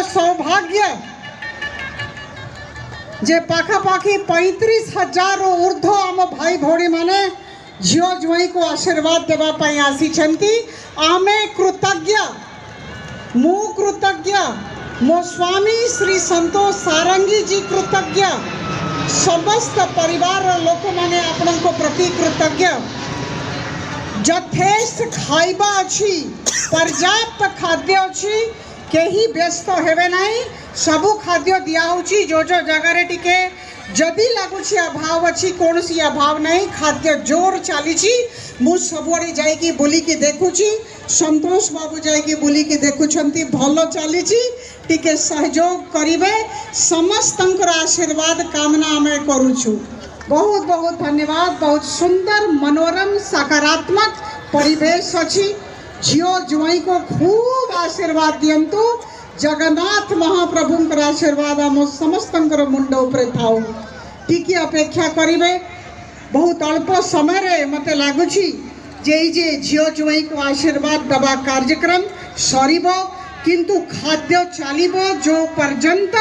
सौभाग्य जे पाखापाखी 35,000 ऊर्ध्व आम भाई भौणी माने झियो जुई को आशीर्वाद देवाई आसी आमे कृतज्ञ मु कृतज्ञ मो स्वामी श्री संतोष सारंगी जी कृतज्ञ समस्त परिवार लोक माने आपण को प्रति कृतज्ञ यथेष्ट खाइबा अच्छी पर्याप्त खाद्य अच्छी कहीं व्यस्त हेबे नहीं सबू खाद्य दिया होची जो जगार टिके जदि लगुच अभाव अच्छी कौन सी अभाव नहीं खाद्य जोर चली मु सबुआड़े जाइकी बुलिकी देखुची संतोष बाबू जाइकी बुलिकी देखुछंती भल चली टिके सहयोग करिवे समस्तंकर आशीर्वाद कामना आमे करूछु। बहुत बहुत धन्यवाद। बहुत सुंदर मनोरम सकारात्मक परिवेश अच्छी झियो जुआई को खूब आशीर्वाद दियंतु जगन्नाथ महाप्रभुंकर आशीर्वाद आम समस्तंकर मुंड उपरे थाउ टिके अपेक्षा करिवे। बहुत अल्प समय रे मते लागुछि जे झियो जुआई को आशीर्वाद दबा कार्यक्रम सरीबो किंतु खाद्य चलिबो जो पर्यंत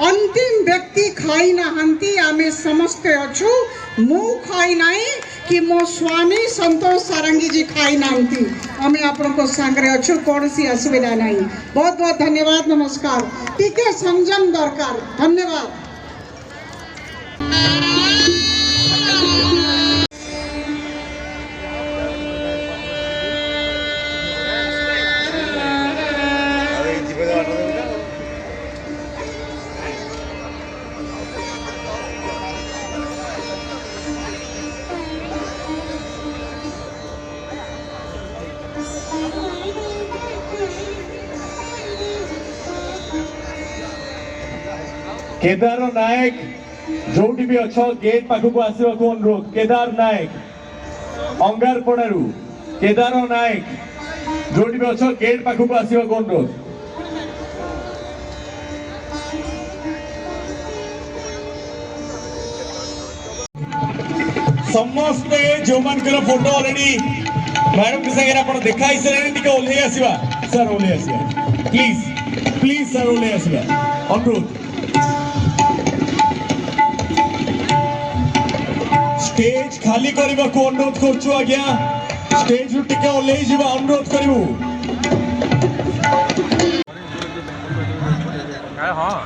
अंतिम व्यक्ति खाई नहांती आमे समस्ते अच्छु मु खाई नाई कि मो स्वामी संतोष सारंगी जी खाई नांती आमे आपण को सांगरे अच्छु कौन सी असुविधा नहीं। बहुत बहुत धन्यवाद नमस्कार। टिके संयम दरकार। धन्यवाद। केदार नायक जो भी अच्छ गेट पाखक आसवा अनुरोध केदार नायक अंगारपड़ू केदार नायक जो भी अच्छ गेट पाखक आसवा अनुरोध। समस्ते जो मानकर फोटो ऑलरेडी मैडम के संगे आप देखाई सारे ओल्हे आसवा सर ओल्हे आसवा प्लीज प्लीज सर ओल्हे आसवा अनुरोध। स्टेज खाली करने को अनुरोध करछु आज्ञा स्टेज टिके ओल्हे जीवा अनुरोध करिवु। हां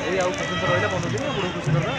ए आउ पसंद रहले बंधु दिन बड़ खुशी करबा।